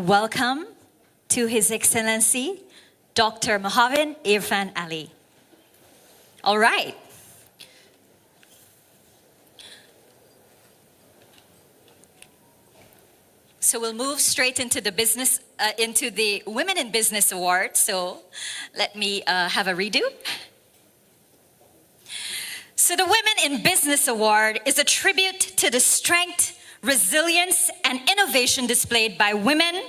welcome to His Excellency, Dr. Mohavin Irfan Ali. All right. So we'll move straight into the Women in Business Award. So let me have a redo. So the Women in Business Award is a tribute to the strength, resilience, and innovation displayed by women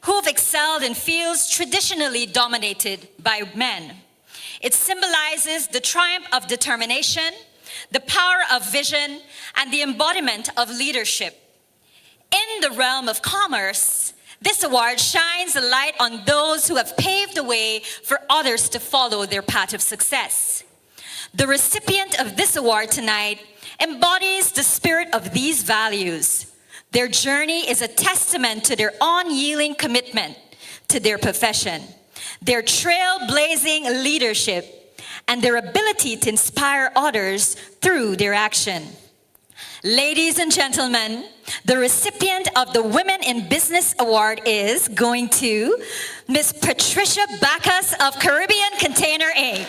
who have excelled in fields traditionally dominated by men. It symbolizes the triumph of determination, the power of vision, and the embodiment of leadership. In the realm of commerce, this award shines a light on those who have paved the way for others to follow their path of success. The recipient of this award tonight embodies the spirit of these values. Their journey is a testament to their unyielding commitment to their profession, their trailblazing leadership, and their ability to inspire others through their action. Ladies and gentlemen, the recipient of the Women in Business Award is going to Ms. Patricia Bacchus of Caribbean Container Inc.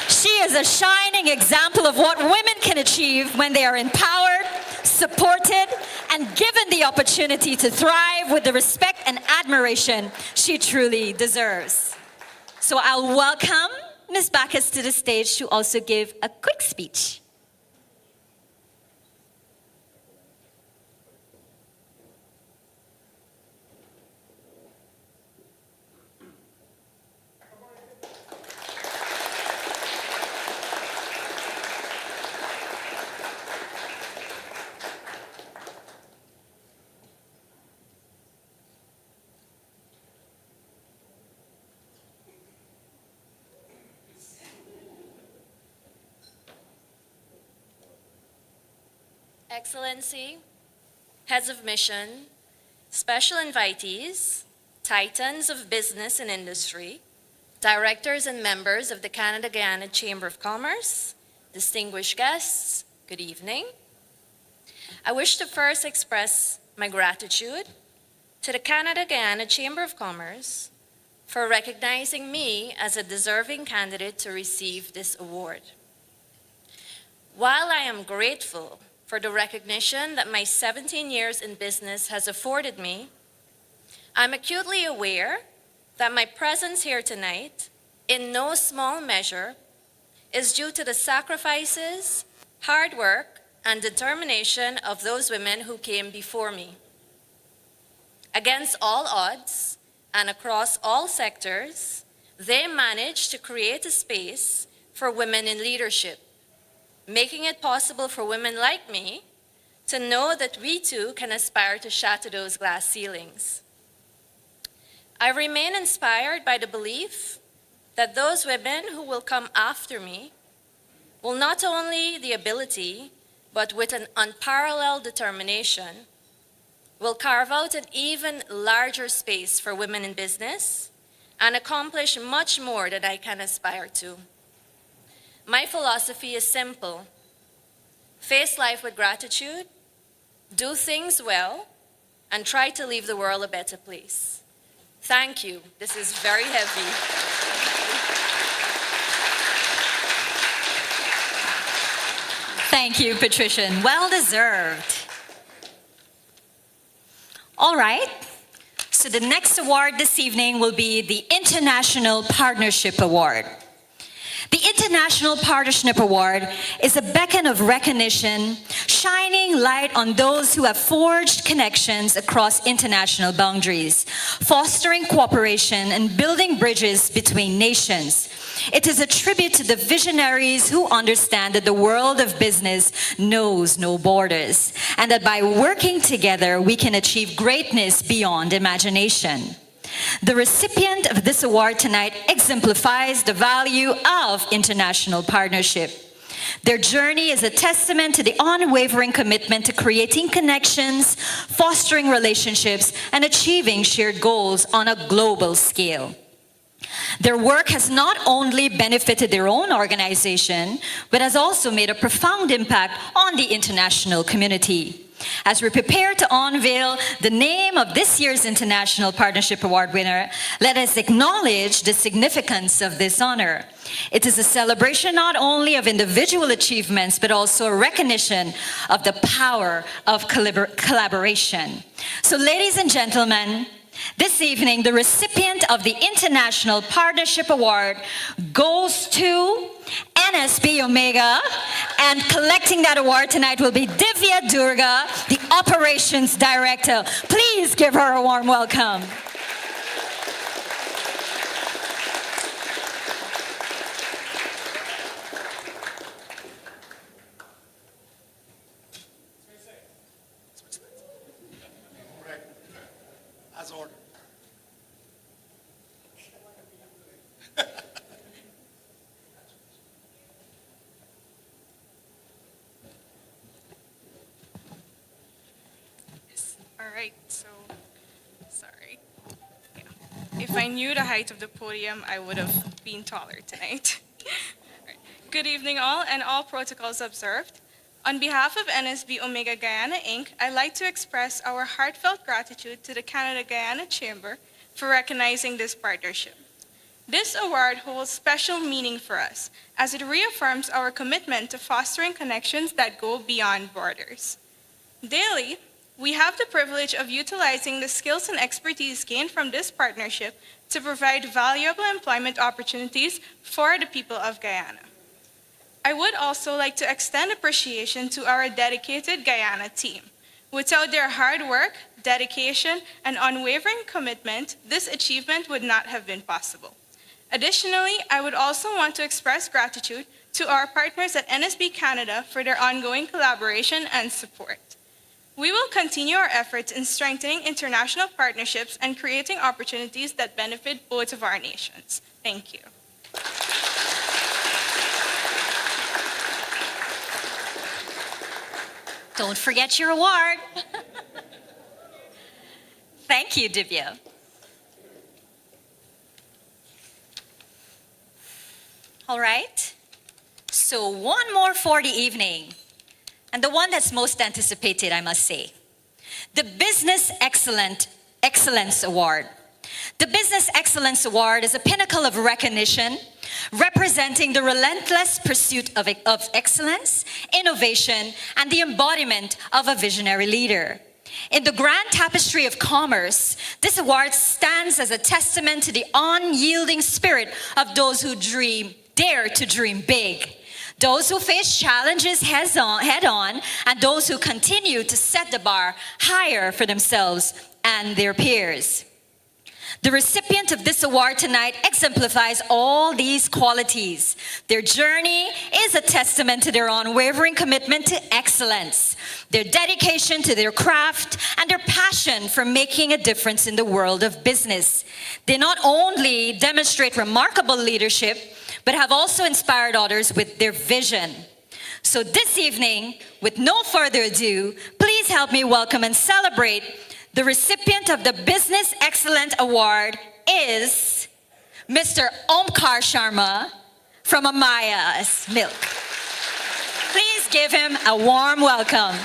She is a shining example of what women can achieve when they are empowered, supported, and given the opportunity to thrive with the respect and admiration she truly deserves. So I'll welcome Ms. Bacchus to the stage to also give a quick speech. Excellency, heads of mission, special invitees, titans of business and industry, directors and members of the Canada-Guyana Chamber of Commerce, distinguished guests, good evening. I wish to first express my gratitude to the Canada-Guyana Chamber of Commerce for recognizing me as a deserving candidate to receive this award. While I am grateful for the recognition that my 17 years in business has afforded me, I'm acutely aware that my presence here tonight, in no small measure, is due to the sacrifices, hard work, and determination of those women who came before me. Against all odds and across all sectors, they managed to create a space for women in leadership, making it possible for women like me to know that we too can aspire to shatter those glass ceilings. I remain inspired by the belief that those women who will come after me will not only the ability, but with an unparalleled determination, will carve out an even larger space for women in business and accomplish much more that I can aspire to. My philosophy is simple: face life with gratitude, do things well, and try to leave the world a better place. Thank you. This is very heavy. Thank you, Patricia. Well deserved. All right. So the next award this evening will be the International Partnership Award. The International Partnership Award is a beacon of recognition, shining light on those who have forged connections across international boundaries, fostering cooperation and building bridges between nations. It is a tribute to the visionaries who understand that the world of business knows no borders, and that by working together, we can achieve greatness beyond imagination. The recipient of this award tonight exemplifies the value of international partnership. Their journey is a testament to the unwavering commitment to creating connections, fostering relationships, and achieving shared goals on a global scale. Their work has not only benefited their own organization, but has also made a profound impact on the international community. As we prepare to unveil the name of this year's International Partnership Award winner, let us acknowledge the significance of this honor. It is a celebration not only of individual achievements, but also a recognition of the power of collaboration. So, ladies and gentlemen, this evening, the recipient of the International Partnership Award goes to NSB Omega, and collecting that award tonight will be Divya Durga, the Operations Director. Please give her a warm welcome. As ordered. All right, so, sorry. Yeah. If I knew the height of the podium, I would have been taller tonight. All right. Good evening all, and all protocols observed. On behalf of NSB Omega Guyana Inc., I'd like to express our heartfelt gratitude to the Canada-Guyana Chamber for recognizing this partnership. This award holds special meaning for us, as it reaffirms our commitment to fostering connections that go beyond borders. Daily, we have the privilege of utilizing the skills and expertise gained from this partnership to provide valuable employment opportunities for the people of Guyana. I would also like to extend appreciation to our dedicated Guyana team. Without their hard work, dedication, and unwavering commitment, this achievement would not have been possible. Additionally, I would also want to express gratitude to our partners at NSB Canada for their ongoing collaboration and support. We will continue our efforts in strengthening international partnerships and creating opportunities that benefit both of our nations. Thank you. Don't forget your award. Thank you, Divya. All right. So one more for the evening, and the one that's most anticipated, I must say. The Business Excellence Award. The Business Excellence Award is a pinnacle of recognition representing the relentless pursuit of excellence, innovation, and the embodiment of a visionary leader. In the grand tapestry of commerce, this award stands as a testament to the unyielding spirit of those who dare to dream big, those who face challenges head on, and those who continue to set the bar higher for themselves and their peers. The recipient of this award tonight exemplifies all these qualities. Their journey is a testament to their unwavering commitment to excellence, their dedication to their craft, and their passion for making a difference in the world of business. They not only demonstrate remarkable leadership, but have also inspired others with their vision. So this evening, with no further ado, please help me welcome and celebrate the recipient of the Business Excellence Award is Mr. Omkar Sharma from Amaya's Milk. Please give him a warm welcome.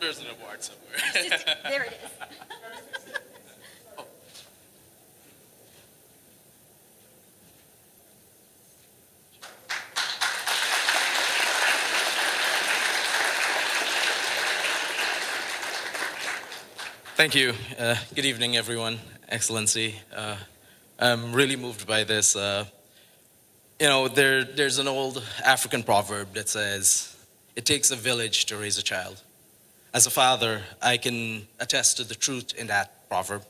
There's an award somewhere. There it is. Thank you. Good evening, everyone. Excellency. I'm really moved by this. There's an old African proverb that says, it takes a village to raise a child. As a father, I can attest to the truth in that proverb.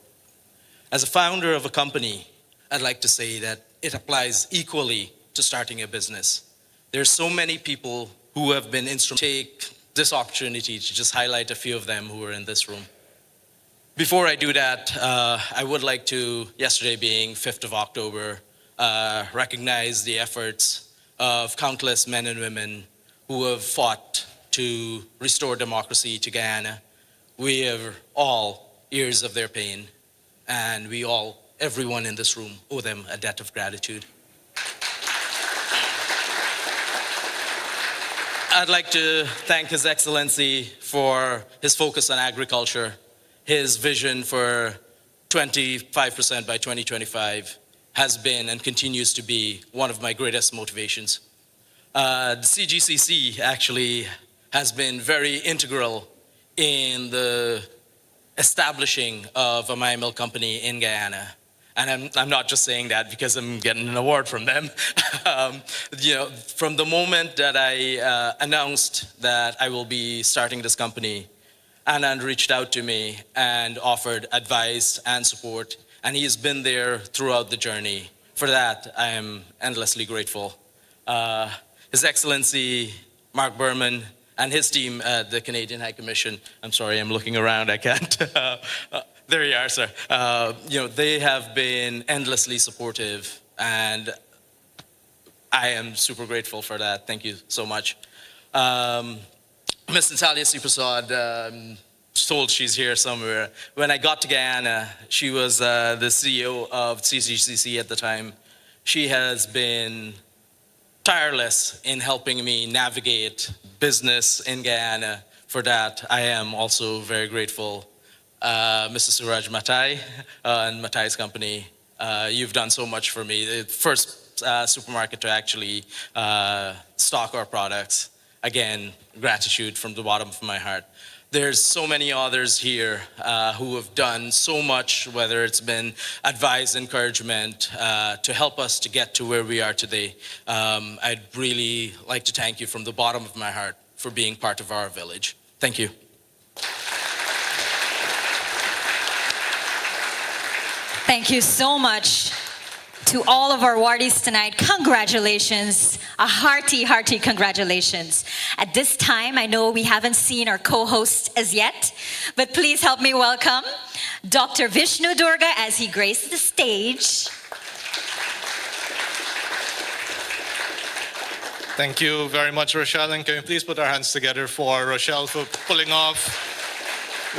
As a founder of a company, I'd like to say that it applies equally to starting a business. There's so many people who have been instrumental. Take this opportunity to just highlight a few of them who are in this room. Before I do that, I would like to, yesterday being 5th of October, recognize the efforts of countless men and women who have fought to restore democracy to Guyana. We are all ears of their pain, and we all, everyone in this room, owe them a debt of gratitude. I'd like to thank His Excellency for his focus on agriculture, his vision for 25% by 2025 has been and continues to be one of my greatest motivations. The CGCC actually has been very integral in the establishing of a mine mill company in Guyana. And I'm not just saying that because I'm getting an award from them. From the moment that I announced that I will be starting this company, Anand reached out to me and offered advice and support, and he has been there throughout the journey. For that, I am endlessly grateful. His Excellency Mark Berman and his team at the Canadian High Commission, I'm sorry, I'm looking around, I can't. There you are, sir. They have been endlessly supportive, and I am super grateful for that. Thank you so much. Ms. Natalia Siprasad, told she's here somewhere. When I got to Guyana, she was the CEO of CCCC at the time. She has been tireless in helping me navigate business in Guyana. For that, I am also very grateful. Mr. Suraj Matai and Matai's company, you've done so much for me. The first supermarket to actually stock our products. Again, gratitude from the bottom of my heart. There's so many others here who have done so much, whether it's been advice, encouragement, to help us to get to where we are today. I'd really like to thank you from the bottom of my heart for being part of our village. Thank you. Thank you so much to all of our awardees tonight. Congratulations, a hearty, hearty congratulations. At this time, I know we haven't seen our co-host as yet, but please help me welcome Dr. Vishnu Durga as he graced the stage. Thank you very much, Rochelle, and can we please put our hands together for Rochelle for pulling off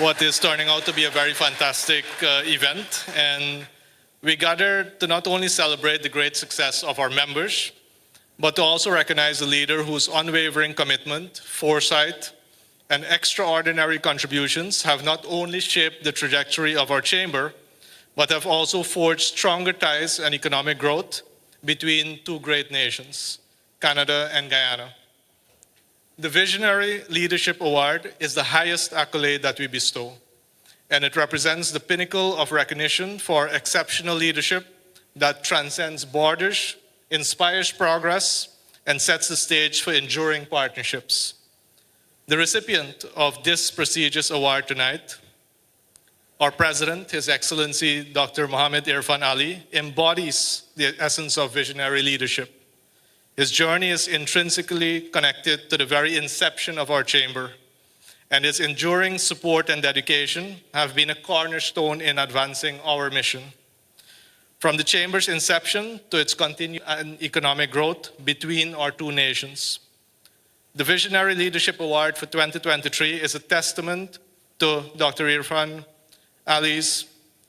what is turning out to be a very fantastic event. And we gathered to not only celebrate the great success of our members, but to also recognize a leader whose unwavering commitment, foresight, and extraordinary contributions have not only shaped the trajectory of our chamber, but have also forged stronger ties and economic growth between two great nations, Canada and Guyana. The Visionary Leadership Award is the highest accolade that we bestow, and it represents the pinnacle of recognition for exceptional leadership that transcends borders, inspires progress, and sets the stage for enduring partnerships. The recipient of this prestigious award tonight, our President, His Excellency Dr. Mohammed Irfan Ali, embodies the essence of visionary leadership. His journey is intrinsically connected to the very inception of our chamber, and his enduring support and dedication have been a cornerstone in advancing our mission. From the chamber's inception to its continued economic growth between our two nations. The Visionary Leadership Award for 2023 is a testament to Dr. Irfan Ali's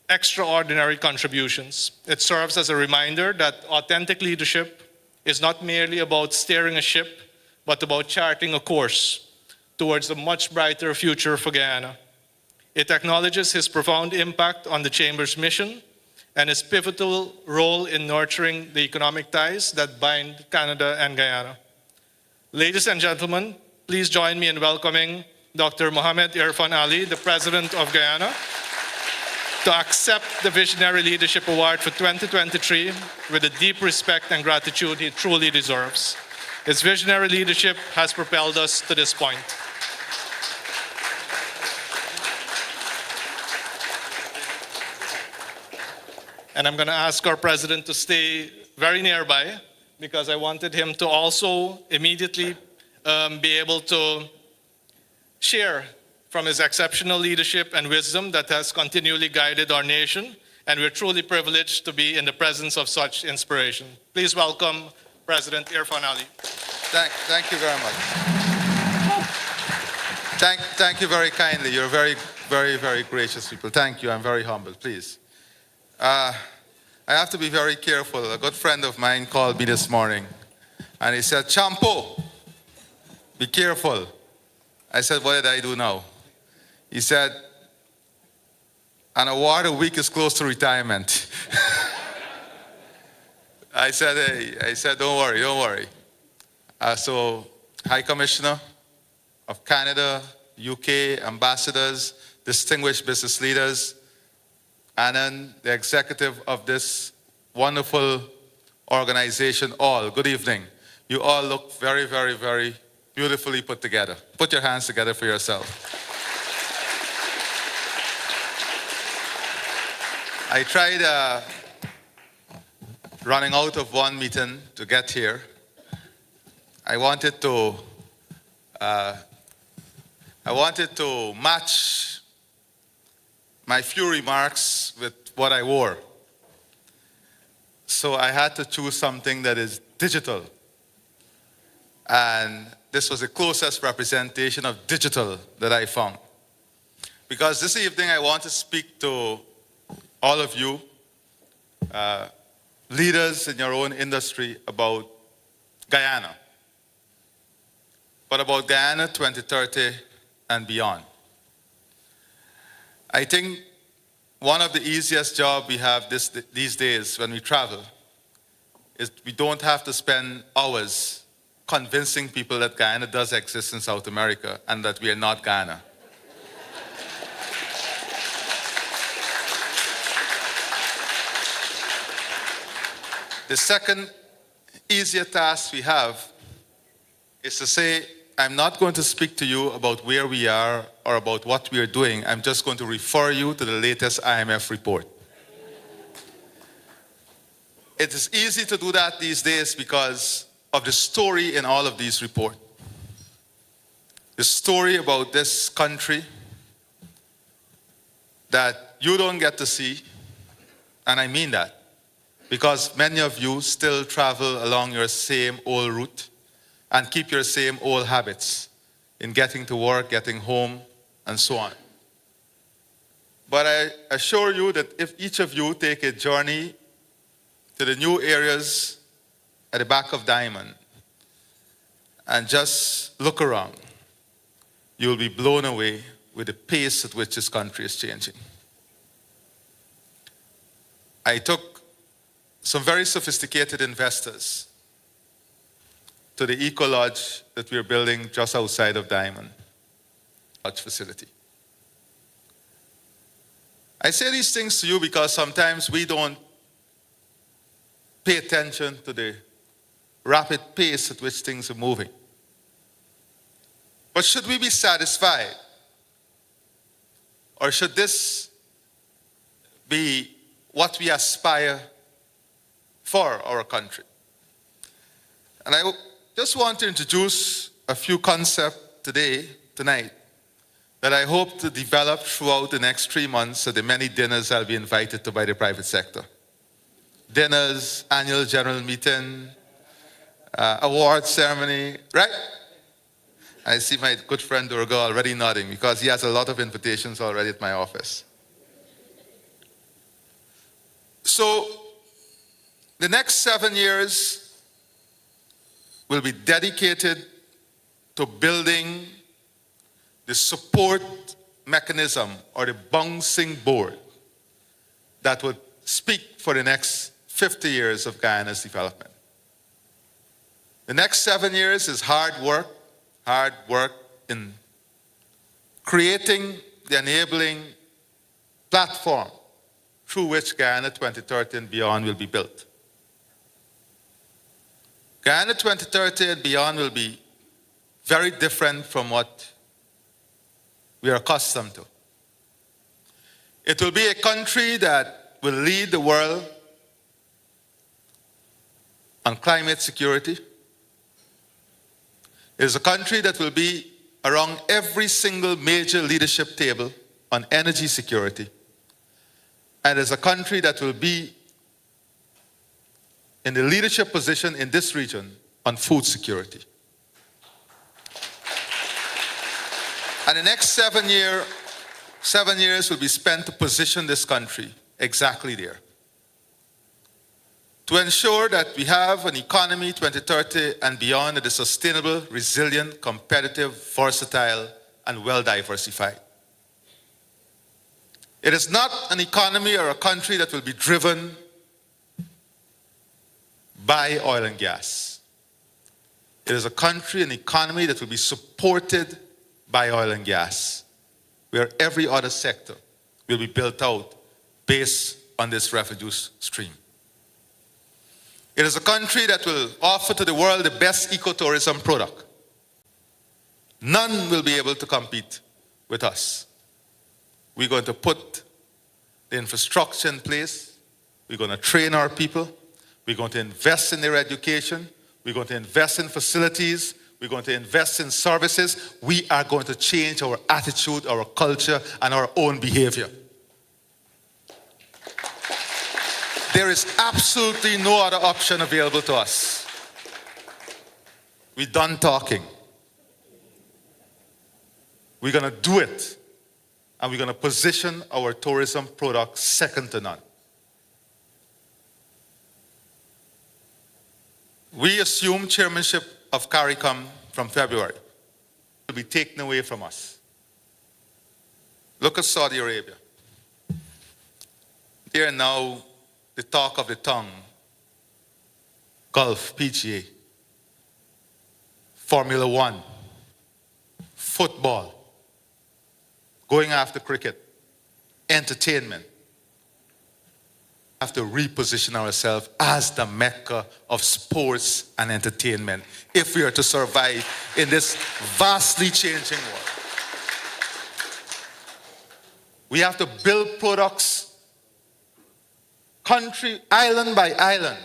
extraordinary contributions. It serves as a reminder that authentic leadership is not merely about steering a ship, but about charting a course towards a much brighter future for Guyana. It acknowledges his profound impact on the Chamber's mission and his pivotal role in nurturing the economic ties that bind Canada and Guyana. Ladies and gentlemen, please join me in welcoming Dr. Mohammed Irfan Ali, the President of Guyana, to accept the Visionary Leadership Award for 2023 with the deep respect and gratitude he truly deserves. His visionary leadership has propelled us to this point. And I'm going to ask our president to stay very nearby because I wanted him to also immediately be able to share from his exceptional leadership and wisdom that has continually guided our nation. And we're truly privileged to be in the presence of such inspiration. Please welcome President Irfan Ali. Thank you very much. Thank you very kindly. You're very, very, very gracious people. Thank you. I'm very humble. Please. I have to be very careful. A good friend of mine called me this morning, and he said, "Champo, be careful." I said, "What did I do now?" He said, "An award a week is close to retirement." I said, "Hey," "don't worry, don't worry." So, High Commissioner of Canada, UK, ambassadors, distinguished business leaders, and then the executive of this wonderful organization, all, good evening. You all look very, very, very beautifully put together. Put your hands together for yourself. I tried running out of one meeting to get here. I wanted to match my few remarks with what I wore. So I had to choose something that is digital. And this was the closest representation of digital that I found. Because this evening I want to speak to all of you, leaders in your own industry, about Guyana. But about Guyana 2030 and beyond. I think one of the easiest jobs we have these days when we travel is we don't have to spend hours convincing people that Guyana does exist in South America and that we are not Guyana. The second easier task we have is to say, I'm not going to speak to you about where we are or about what we are doing. I'm just going to refer you to the latest IMF report. It is easy to do that these days because of the story in all of these reports. The story about this country that you don't get to see, and I mean that, because many of you still travel along your same old route and keep your same old habits in getting to work, getting home, and so on. But I assure you that if each of you take a journey to the new areas at the back of Diamond and just look around, you'll be blown away with the pace at which this country is changing. I took some very sophisticated investors to the Eco Lodge that we're building just outside of Diamond Lodge facility. I say these things to you because sometimes we don't pay attention to the rapid pace at which things are moving. But should we be satisfied? Or should this be what we aspire for our country? And I just want to introduce a few concepts tonight, that I hope to develop throughout the next 3 months at the many dinners I'll be invited to by the private sector. Dinners, annual general meeting, award ceremony, right? I see my good friend Durga already nodding because he has a lot of invitations already at my office. So, the next 7 years will be dedicated to building the support mechanism or the bouncing board that would speak for the next 50 years of Guyana's development. The next 7 years is hard work in creating the enabling platform through which Guyana 2030 and beyond will be built. Guyana 2030 and beyond will be very different from what we are accustomed to. It will be a country that will lead the world on climate security. It is a country that will be around every single major leadership table on energy security. And it is a country that will be in the leadership position in this region on food security. And the next 7 years will be spent to position this country exactly there. To ensure that we have an economy 2030 and beyond that is sustainable, resilient, competitive, versatile, and well-diversified. It is not an economy or a country that will be driven by oil and gas. It is a country, an economy that will be supported by oil and gas, where every other sector will be built out based on this revenue stream. It is a country that will offer to the world the best ecotourism product. None will be able to compete with us. We're going to put the infrastructure in place. We're going to train our people. We're going to invest in their education. We're going to invest in facilities. We're going to invest in services. We are going to change our attitude, our culture, and our own behavior. There is absolutely no other option available to us. We're done talking. We're going to do it. And we're going to position our tourism product second to none. We assume chairmanship of CARICOM from February. It will be taken away from us. Look at Saudi Arabia. They are now the talk of the tongue. Golf, PGA, Formula One, football, going after cricket, entertainment. We have to reposition ourselves as the mecca of sports and entertainment if we are to survive in this vastly changing world. We have to build products country, island by island,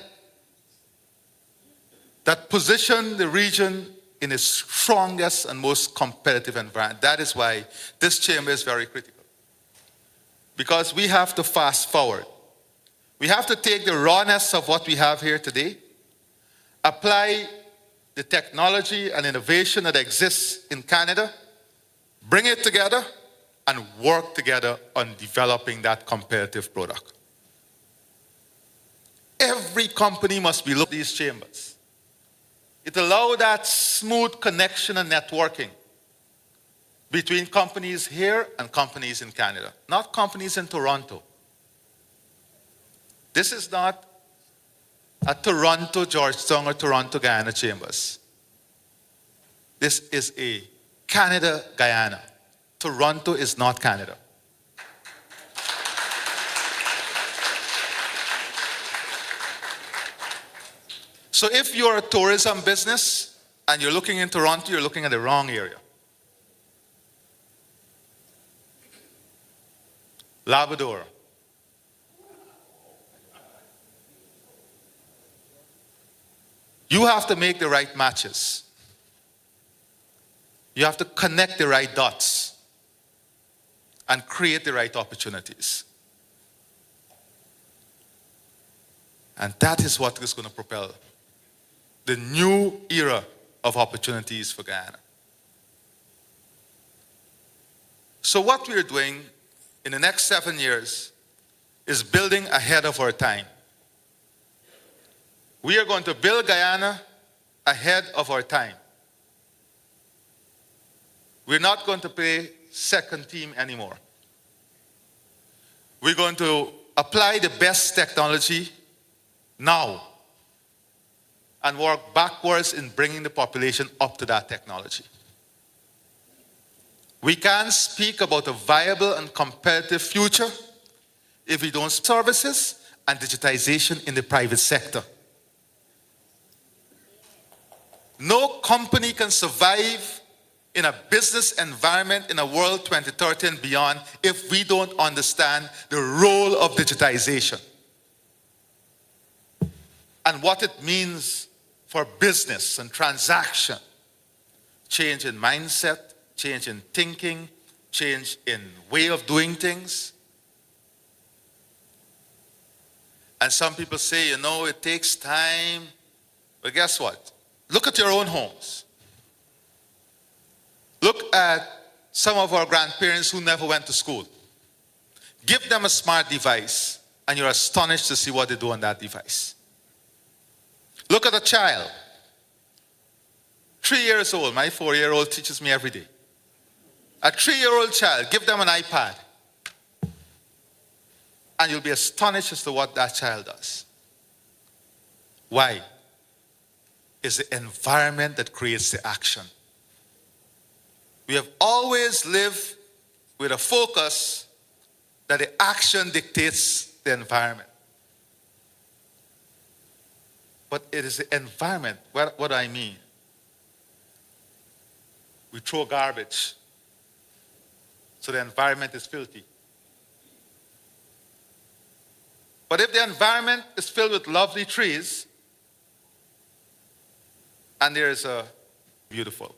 that position the region in its strongest and most competitive environment. That is why this chamber is very critical. Because we have to fast forward. We have to take the rawness of what we have here today, apply the technology and innovation that exists in Canada, bring it together, and work together on developing that competitive product. Every company must be looking at these chambers. It allows that smooth connection and networking between companies here and companies in Canada, not companies in Toronto. This is not a Toronto, Georgetown, or Toronto, Guyana chambers. This is a Canada, Guyana. Toronto is not Canada. So if you're a tourism business and you're looking in Toronto, you're looking at the wrong area. Labrador. You have to make the right matches. You have to connect the right dots and create the right opportunities. And that is what is going to propel the new era of opportunities for Guyana. So what we are doing in the next 7 years is building ahead of our time. We are going to build Guyana ahead of our time. We're not going to play second team anymore. We're going to apply the best technology now and work backwards in bringing the population up to that technology. We can't speak about a viable and competitive future if we don't services and digitization in the private sector. No company can survive in a business environment in a world 2030 and beyond if we don't understand the role of digitization and what it means for business and transaction. Change in mindset, change in thinking, change in way of doing things. And some people say, it takes time. But guess what? Look at your own homes. Look at some of our grandparents who never went to school. Give them a smart device, and you're astonished to see what they do on that device. Look at a child, 3 years old. My 4-year-old teaches me every day. A 3-year-old child, give them an iPad, and you'll be astonished as to what that child does. Why? It's the environment that creates the action. We have always lived with a focus that the action dictates the environment. But it is the environment. What do I mean? We throw garbage, so the environment is filthy. But if the environment is filled with lovely trees, and there is a beautiful.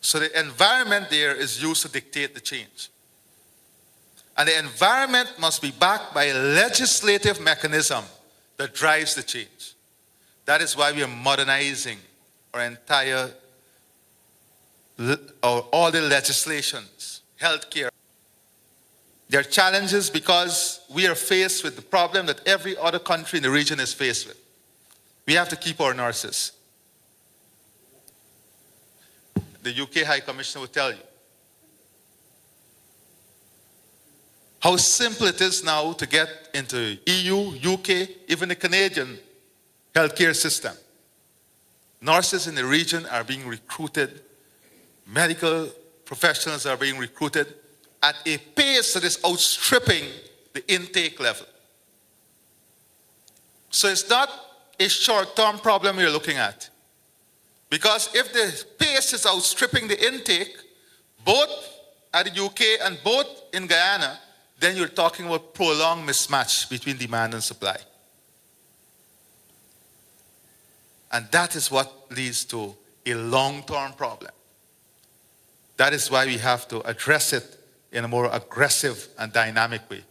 So the environment there is used to dictate the change. And the environment must be backed by a legislative mechanism that drives the change. That is why we are modernizing our entire, all the legislations, healthcare. There are challenges because we are faced with the problem that every other country in the region is faced with. We have to keep our nurses. The UK High Commissioner will tell you how simple it is now to get into EU, UK, even the Canadian healthcare system. Nurses in the region are being recruited. Medical professionals are being recruited at a pace that is outstripping the intake level. So it's not a short-term problem you're looking at. Because if the pace is outstripping the intake, both at the UK and both in Guyana, then you're talking about prolonged mismatch between demand and supply. And that is what leads to a long-term problem. That is why we have to address it in a more aggressive and dynamic way.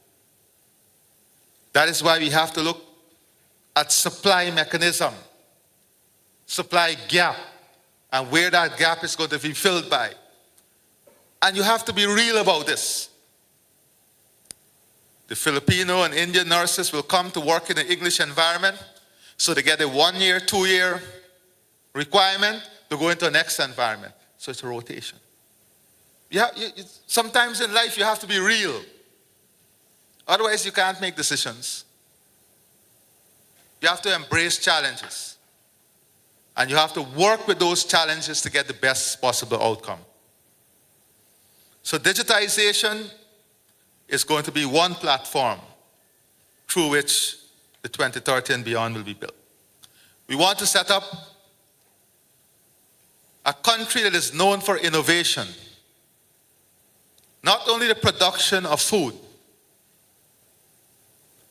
That is why we have to look at supply mechanism, supply gap, and where that gap is going to be filled by. And you have to be real about this. The Filipino and Indian nurses will come to work in the English environment, so they get a 1-year, 2-year requirement to go into the next environment. So it's a rotation. Sometimes in life you have to be real. Otherwise you can't make decisions. You have to embrace challenges. And you have to work with those challenges to get the best possible outcome. So digitization is going to be one platform through which the 2030 and beyond will be built. We want to set up a country that is known for innovation. Not only the production of food,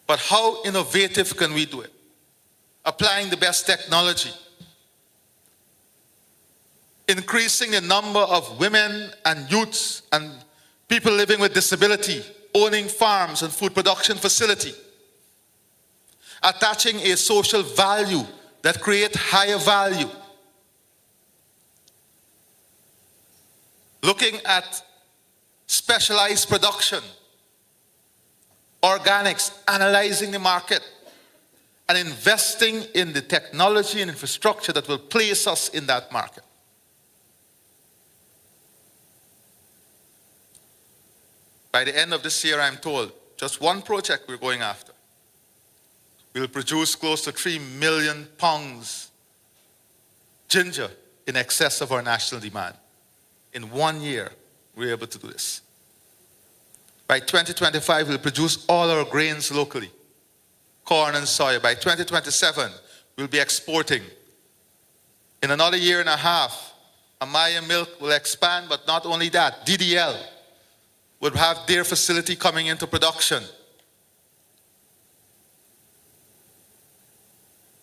but how innovative can we do it? Applying the best technology. Increasing the number of women and youths and people living with disability, owning farms and food production facility. Attaching a social value that creates higher value. Looking at specialized production, organics, analyzing the market, and investing in the technology and infrastructure that will place us in that market. By the end of this year, I'm told, just one project we're going after. We'll produce close to 3 million pounds ginger in excess of our national demand. In 1 year, we're able to do this. By 2025, we'll produce all our grains locally, corn and soy. By 2027, we'll be exporting. In another year and a half, Amaya Milk will expand, but not only that, DDL would have their facility coming into production.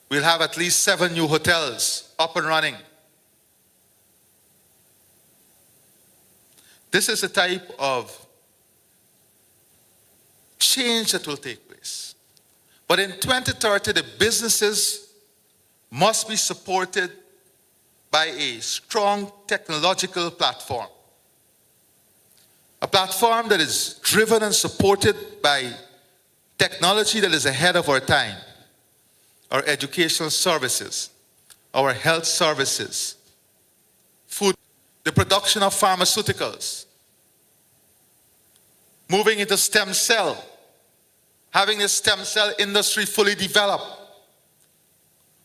We'll have at least 7 new hotels up and running. This is the type of change change that will take place. But in 2030, the businesses must be supported by a strong technological platform. A platform that is driven and supported by technology that is ahead of our time. Our educational services, our health services, food, the production of pharmaceuticals, moving into stem cell, having the stem cell industry fully developed,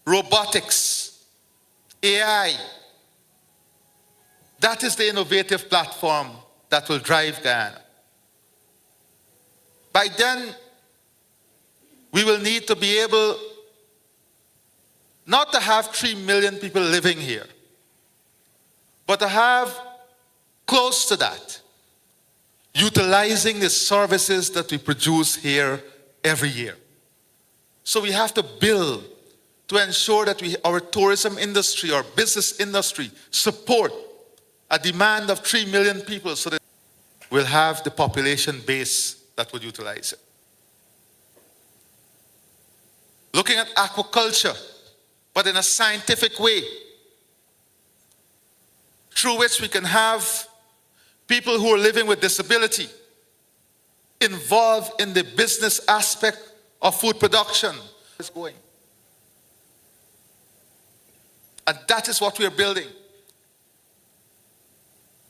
robotics, AI. That is the innovative platform that will drive Guyana. By then, we will need to be able not to have 3 million people living here, but to have close to that, utilizing the services that we produce here every year. So we have to build to ensure that our tourism industry, our business industry, support a demand of 3 million people so that we'll have the population base that would utilize it. Looking at aquaculture, but in a scientific way, through which we can have people who are living with disability involved in the business aspect of food production. It's going. And that is what we are building.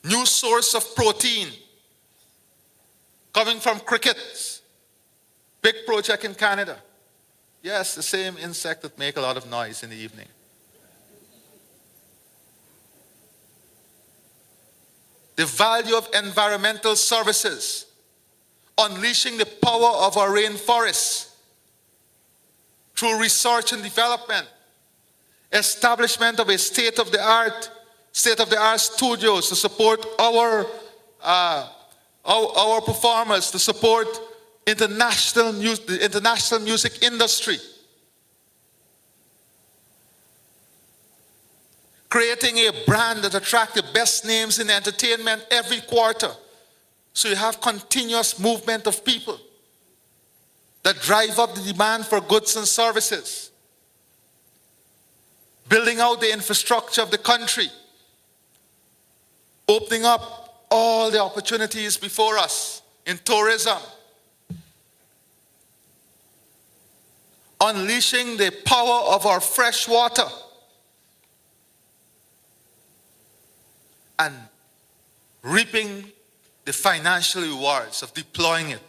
New source of protein coming from crickets. Big project in Canada. Yes, the same insect that make a lot of noise in the evening. The value of environmental services, unleashing the power of our rainforests through research and development, establishment of a state-of-the-art studios to support our performers, to support the international music industry. Creating a brand that attracts the best names in entertainment every quarter. So you have continuous movement of people that drive up the demand for goods and services. Building out the infrastructure of the country. Opening up all the opportunities before us in tourism. Unleashing the power of our fresh water. And reaping the financial rewards of deploying it.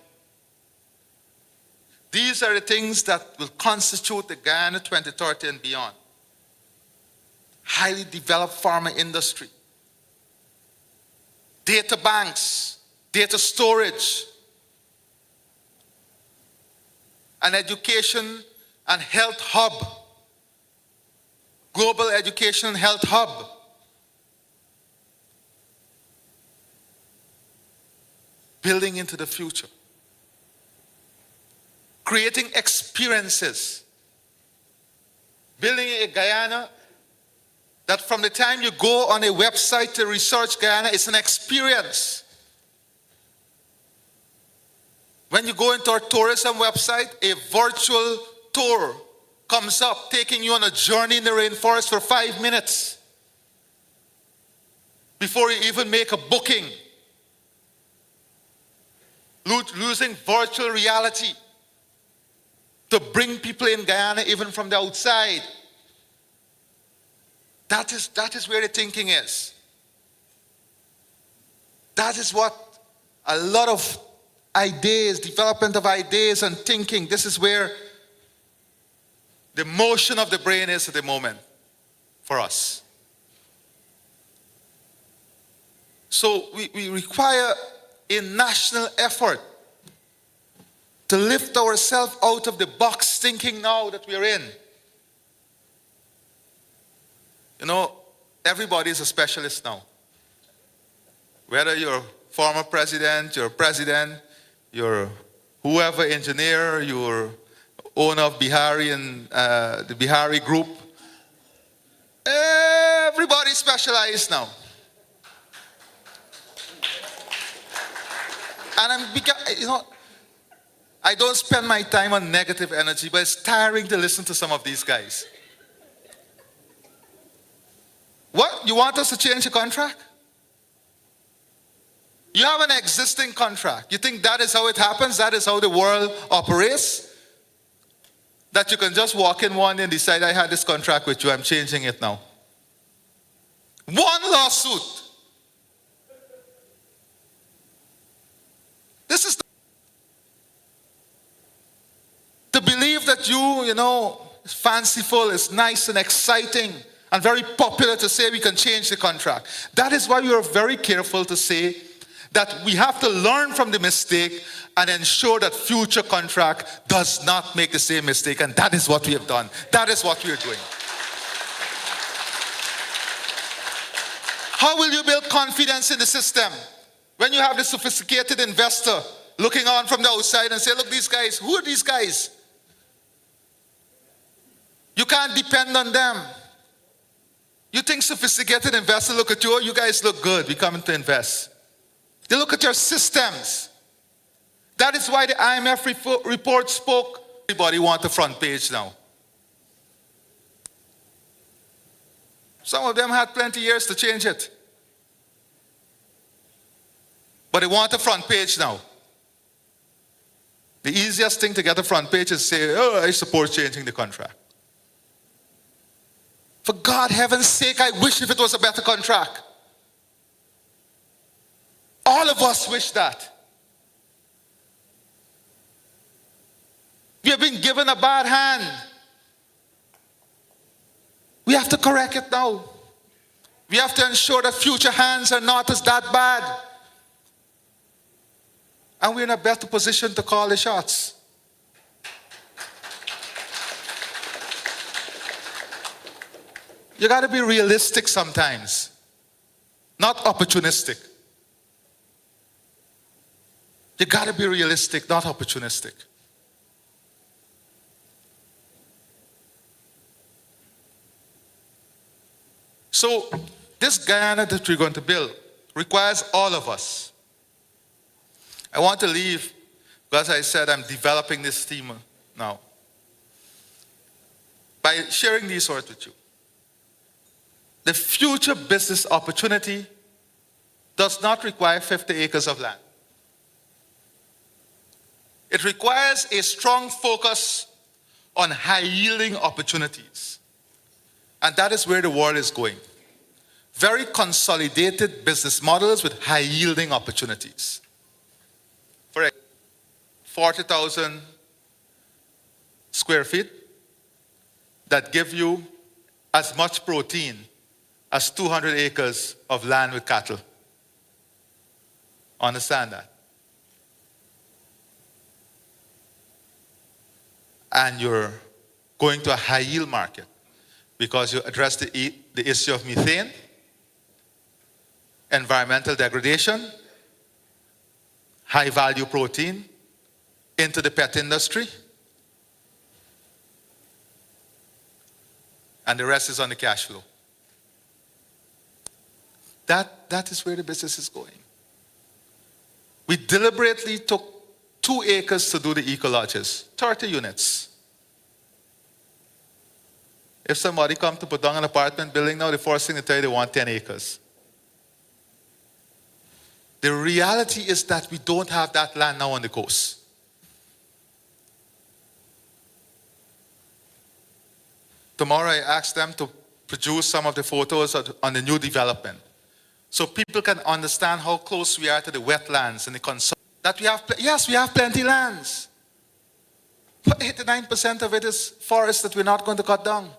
These are the things that will constitute the Guyana 2030 and beyond. Highly developed pharma industry. Data banks, data storage, an education and health hub. Global education and health hub. Building into the future. Creating experiences. Building a Guyana that from the time you go on a website to research Guyana, it's an experience. When you go into our tourism website, a virtual tour comes up, taking you on a journey in the rainforest for 5 minutes before you even make a booking. Using virtual reality to bring people in Guyana even from the outside. That is where the thinking is. That is what a lot of ideas, development of ideas and thinking, this is where the motion of the brain is at the moment for us. So we require a national effort to lift ourselves out of the box thinking now that we're in. You know, everybody is a specialist now. Whether you're former president, you're whoever engineer, you're owner of Bihari and the Bihari group. Everybody's specialized now. And I don't spend my time on negative energy, but it's tiring to listen to some of these guys. What? You want us to change the contract? You have an existing contract. You think that is how it happens? That is how the world operates? That you can just walk in one day and decide, I had this contract with you, I'm changing it now. One lawsuit. This is to believe that you know, it's fanciful, it's nice and exciting and very popular to say we can change the contract. That is why we are very careful to say that we have to learn from the mistake and ensure that future contract does not make the same mistake. And that is what we have done. That is what we are doing. How will you build confidence in the system when you have the sophisticated investor looking on from the outside and say, look, these guys, who are these guys? You can't depend on them. You think sophisticated investors look at you, oh, you guys look good, we coming to invest. They look at your systems. That is why the IMF report spoke. Everybody wants the front page now. Some of them had plenty of years to change it. But they want the front page now. The easiest thing to get the front page is say, oh, I support changing the contract. For God, heaven's sake, I wish if it was a better contract. All of us wish that. We have been given a bad hand. We have to correct it now. We have to ensure that future hands are not as that bad. And we're in a better position to call the shots. You got to be realistic sometimes, not opportunistic. You got to be realistic, not opportunistic. So, this Guyana that we're going to build requires all of us. I want to leave, because I said I'm developing this team now, by sharing these words with you. The future business opportunity does not require 50 acres of land. It requires a strong focus on high-yielding opportunities. And that is where the world is going. Very consolidated business models with high-yielding opportunities. For example, 40,000 square feet that give you as much protein as 200 acres of land with cattle. Understand that? And you're going to a high-yield market because you address the issue of methane, environmental degradation, high-value protein into the pet industry, and the rest is on the cash flow. That is where the business is going. We deliberately took 2 acres to do the eco-lodges, 30 units. If somebody comes to put down an apartment building now, the first thing they tell you they want 10 acres. The reality is that we don't have that land now on the coast. Tomorrow I asked them to produce some of the photos on the new development, so people can understand how close we are to the wetlands and the concern that we have. Yes, we have plenty lands, but 89% of it is forest that we're not going to cut down.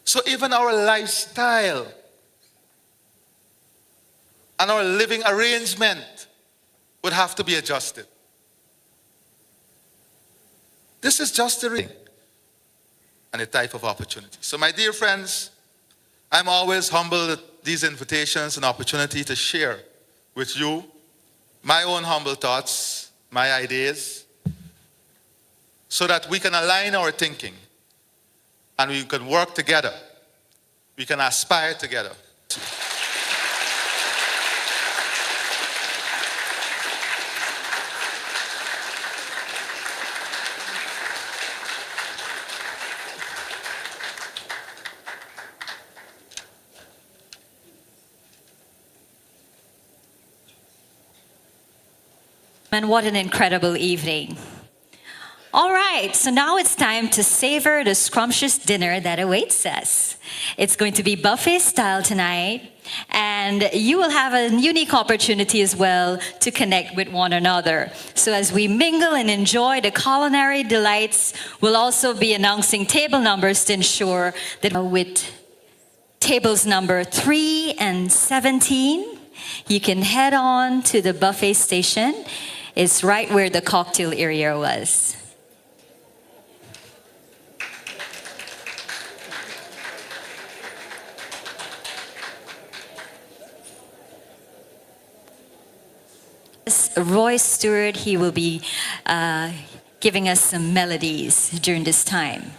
So even our lifestyle and our living arrangement would have to be adjusted. This is just the ring and the type of opportunity. So my dear friends, I'm always humbled at these invitations and opportunity to share with you my own humble thoughts, my ideas, so that we can align our thinking and we can work together. We can aspire together. And what an incredible evening. All right, so now it's time to savor the scrumptious dinner that awaits us. It's going to be buffet style tonight, and you will have a unique opportunity as well to connect with one another. So as we mingle and enjoy the culinary delights, we'll also be announcing table numbers to ensure that with tables number 3 and 17, you can head on to the buffet station. It's right where the cocktail area was. Roy Stewart, he will be giving us some melodies during this time.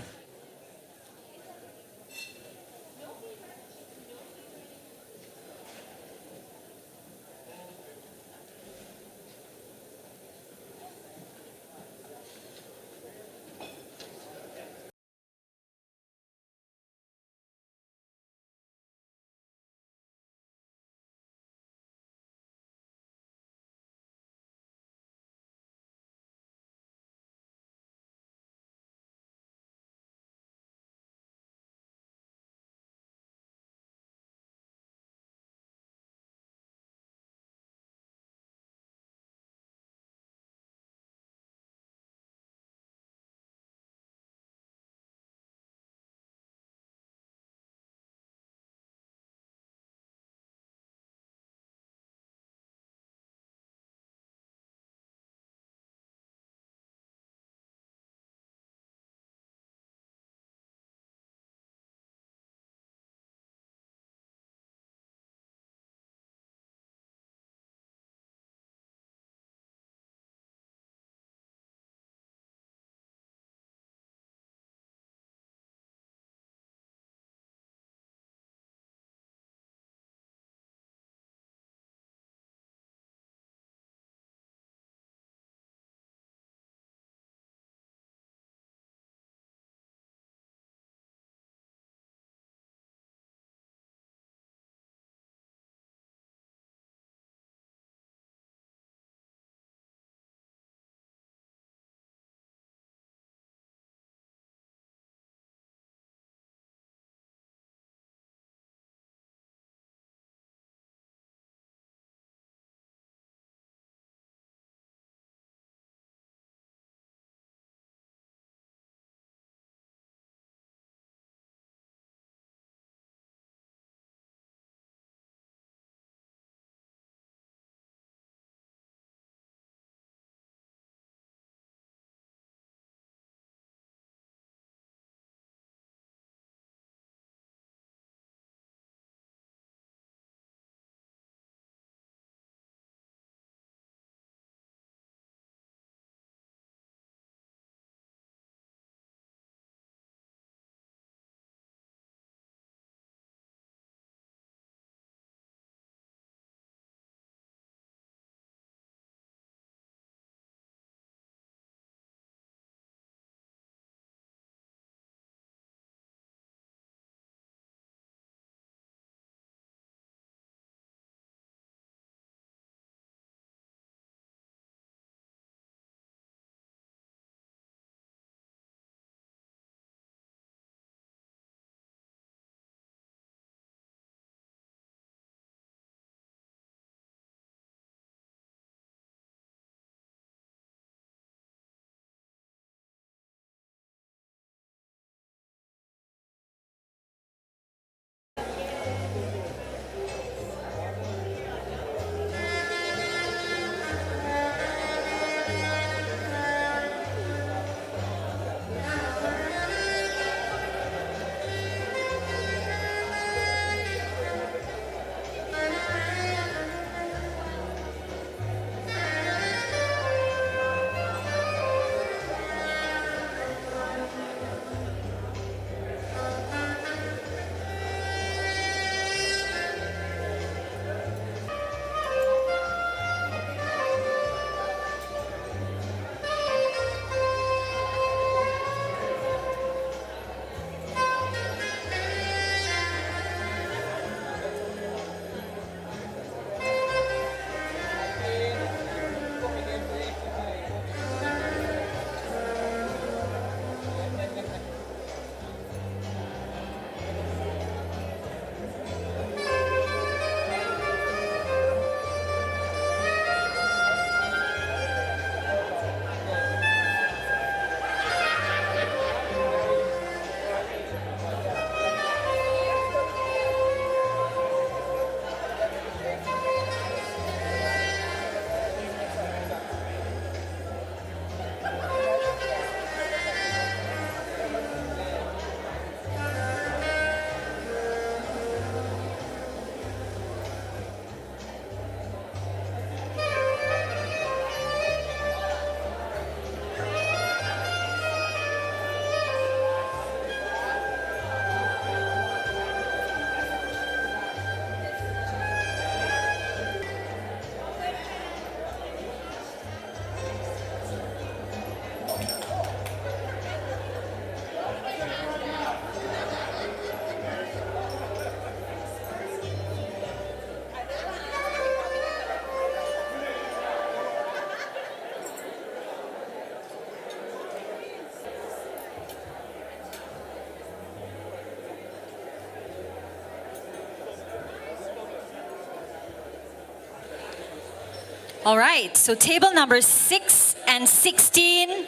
All right, so table number 6 and 16,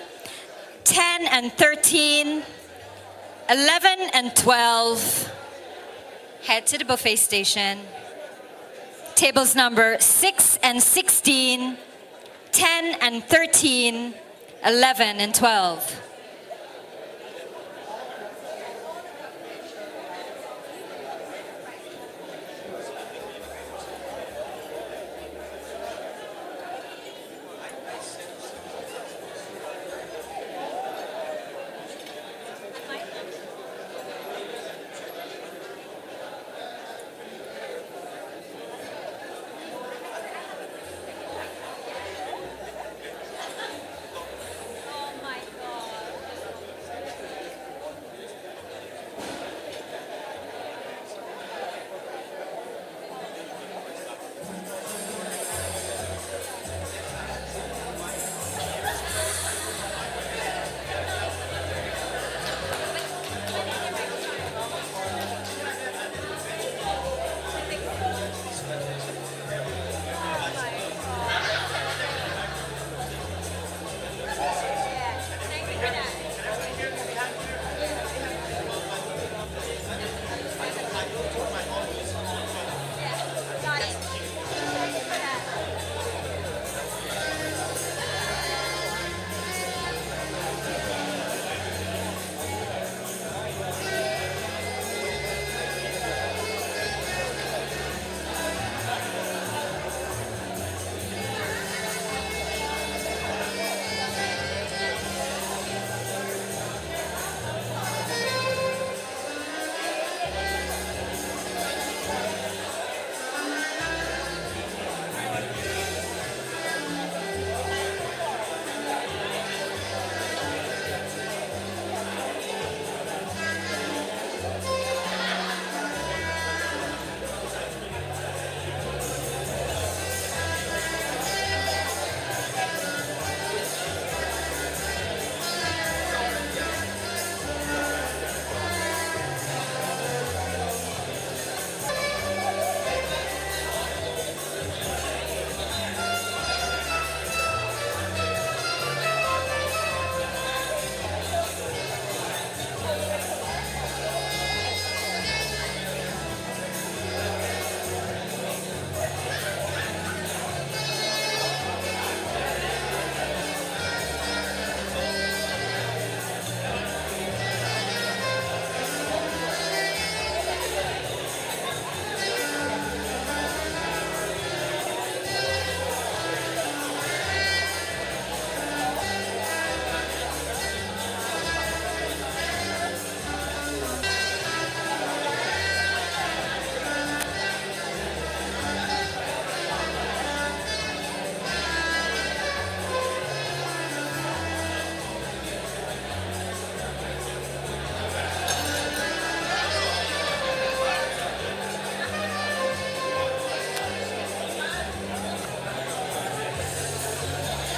10 and 13, 11 and 12, head to the buffet station. Tables number 6 and 16, 10 and 13, 11 and 12.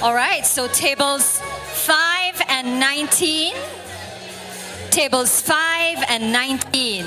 All right, so tables 5 and 19. Tables 5 and 19.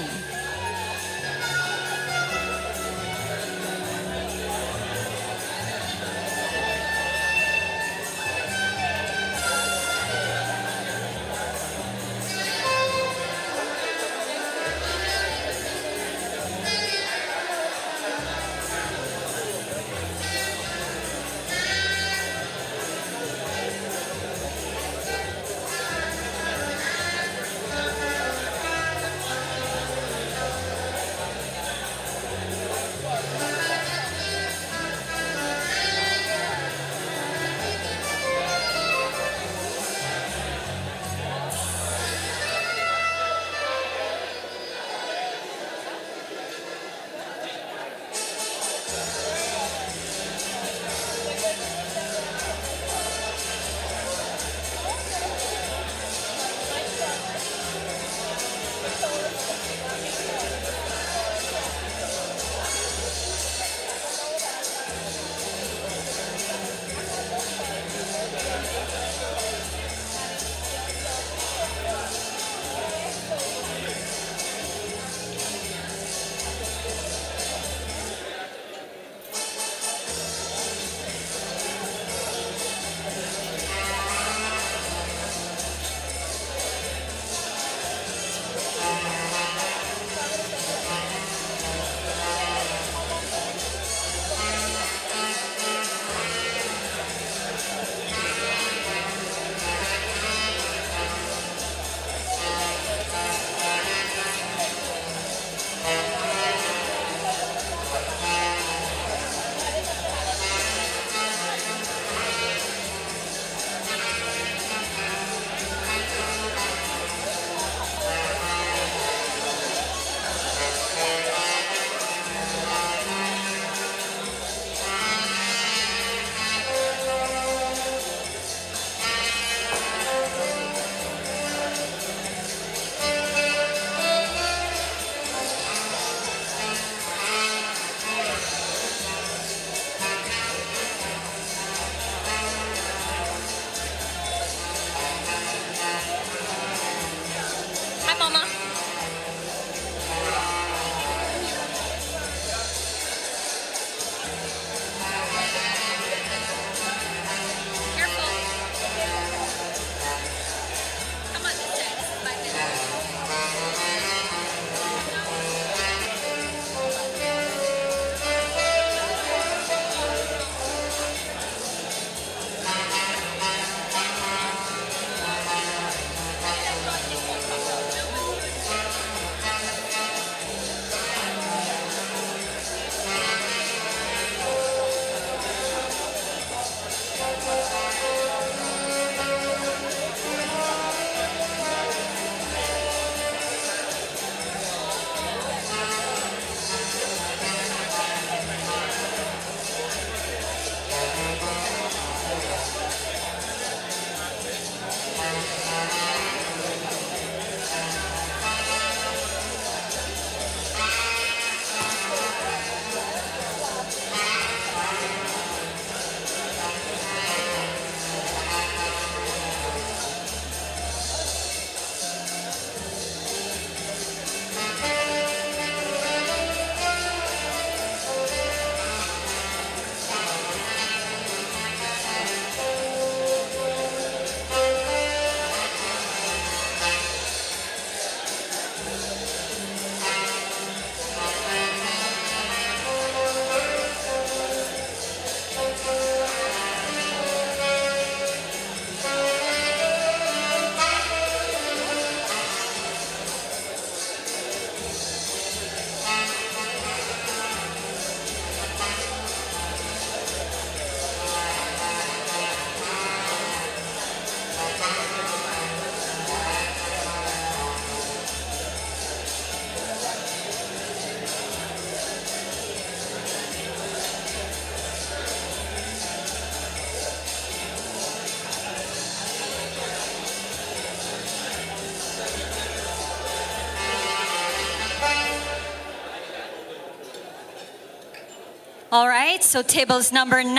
All right, so tables number 9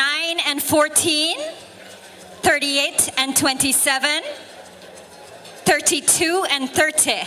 and 14, 38 and 27, 32 and 30.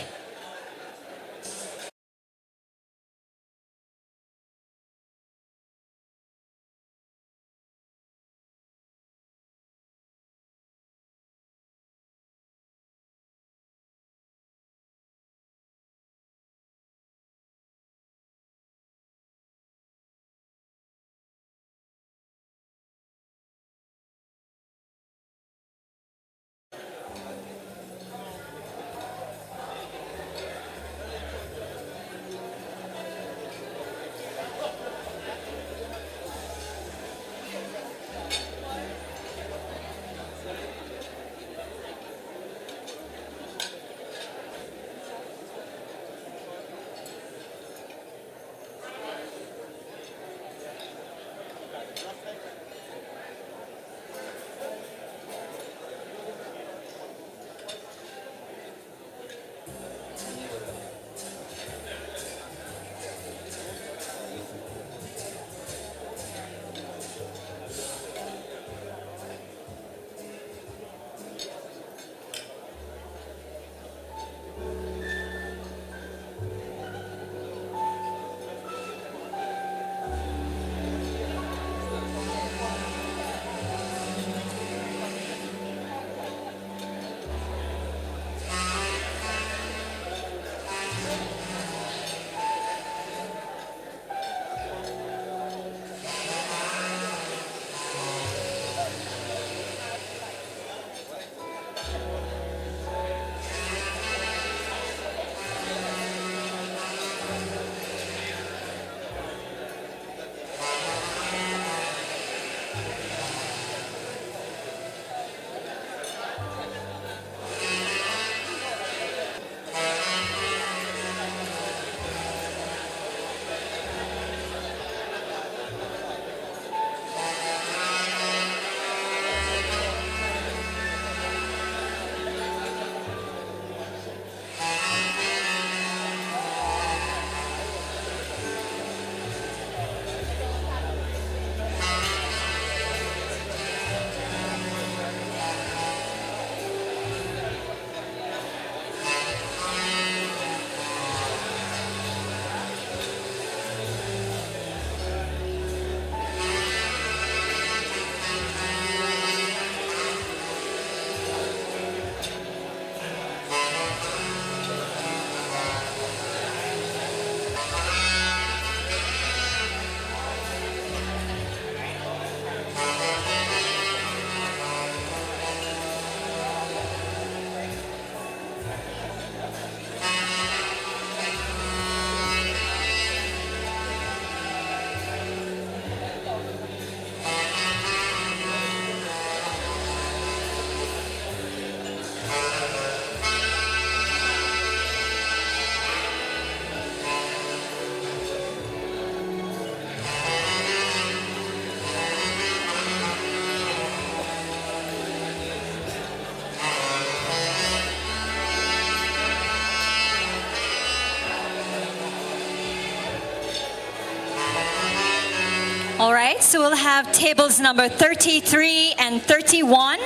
All right, so we'll have tables number 33 and 31,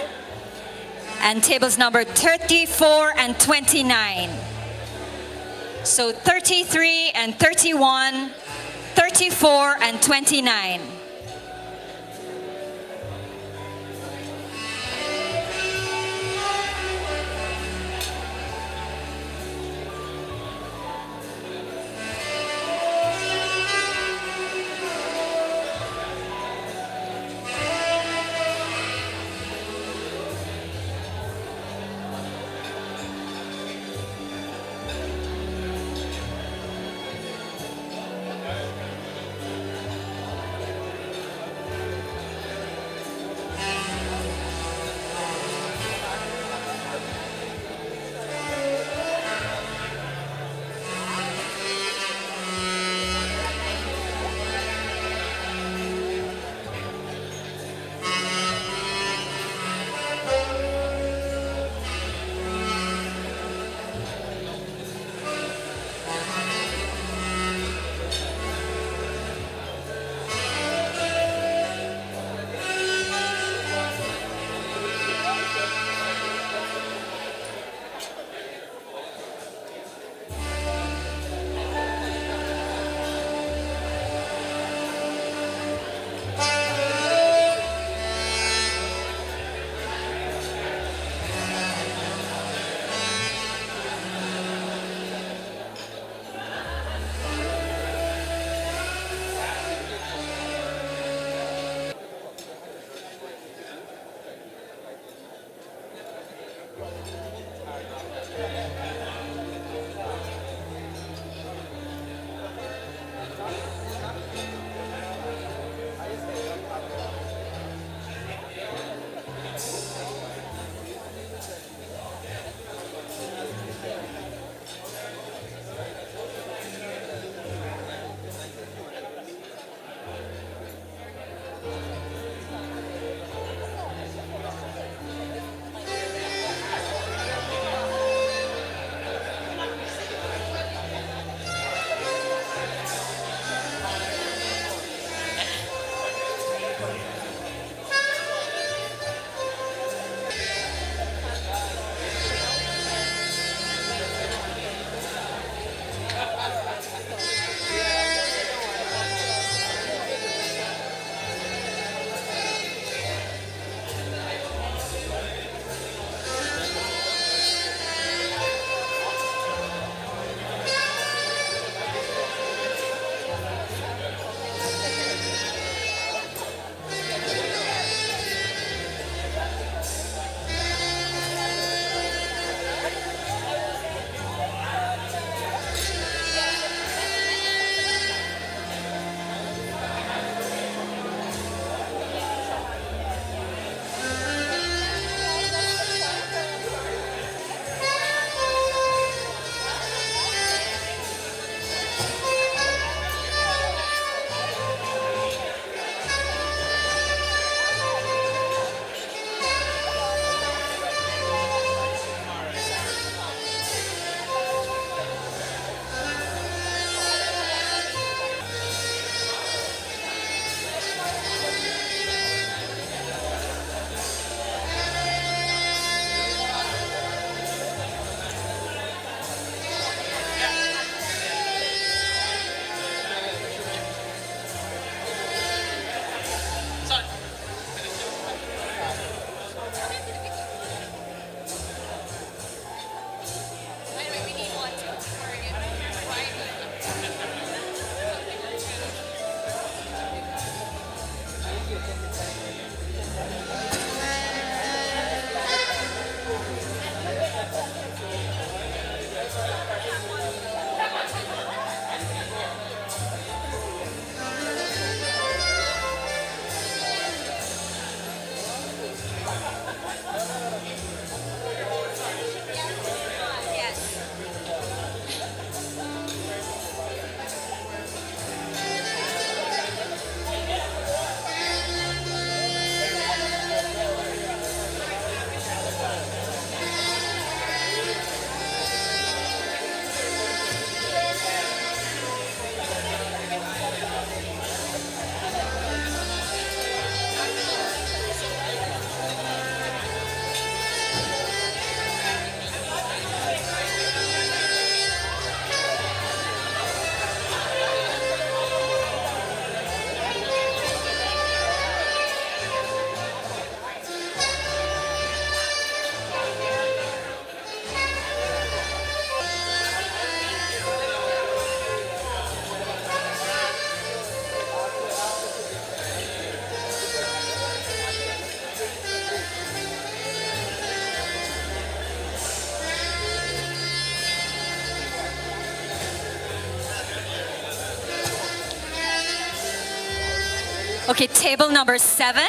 and tables number 34 and 29. So 33 and 31, 34 and 29. Okay, table number 7.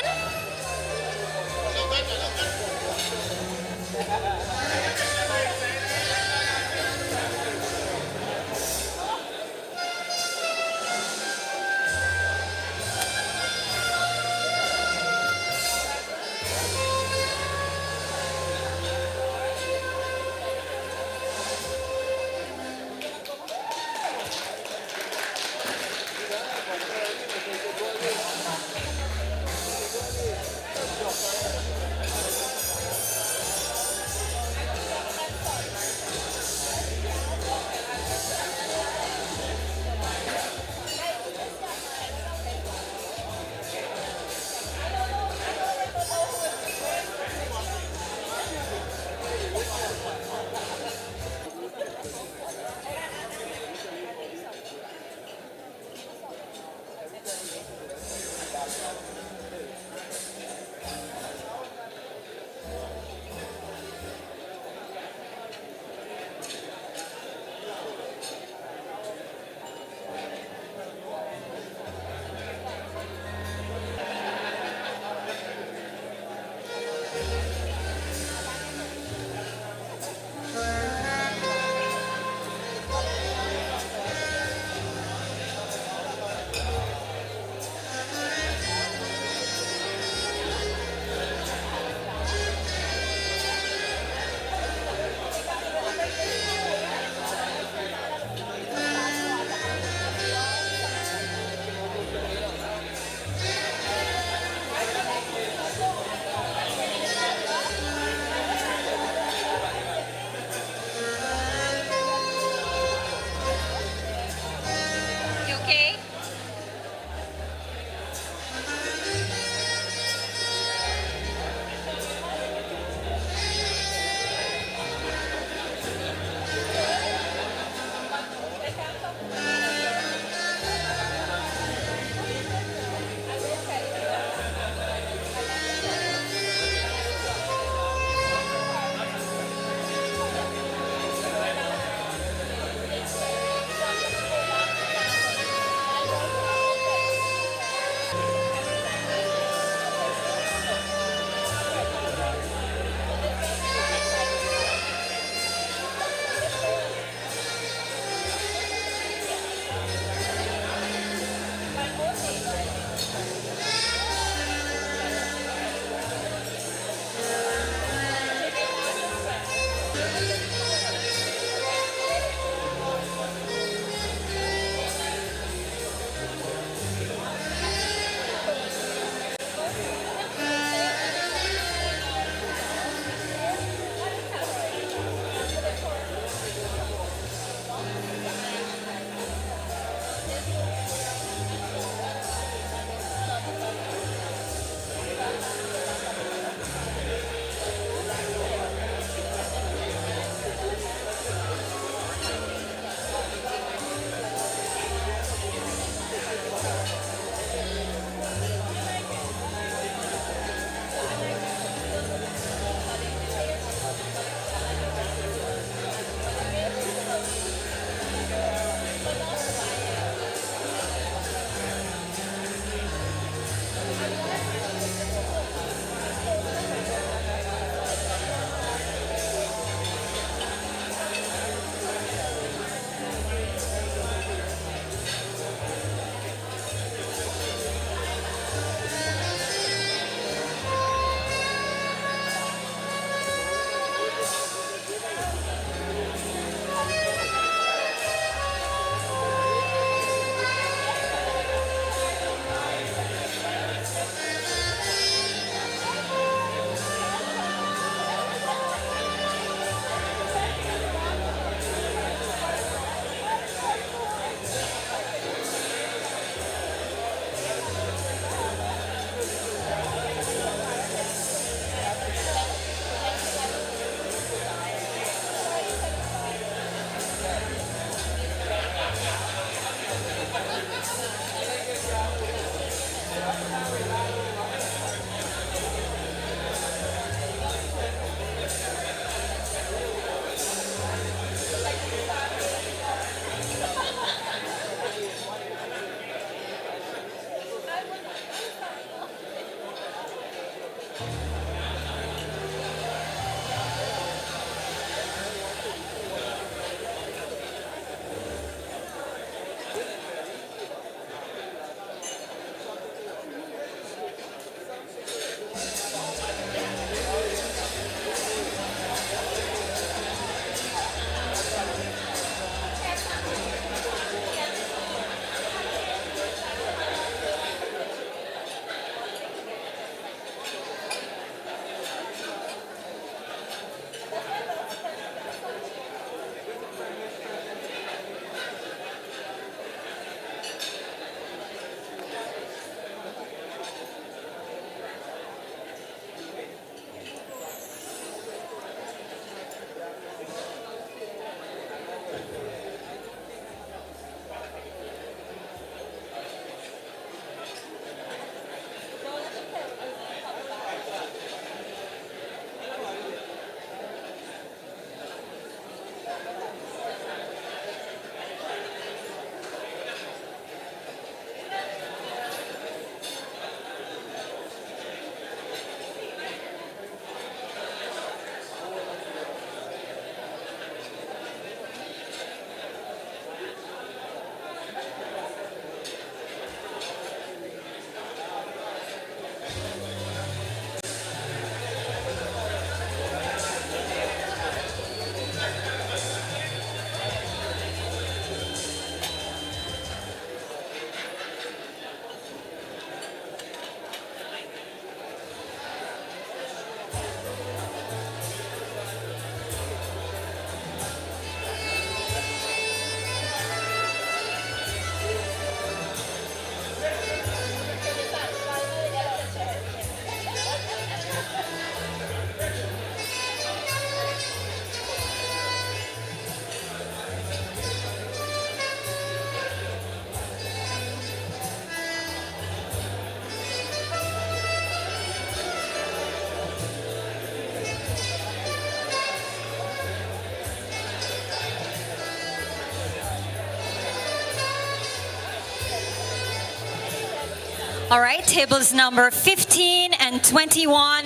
All right, tables number 15 and 21,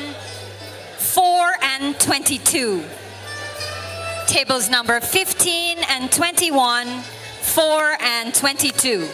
4 and 22. Tables number 15 and 21, 4 and 22.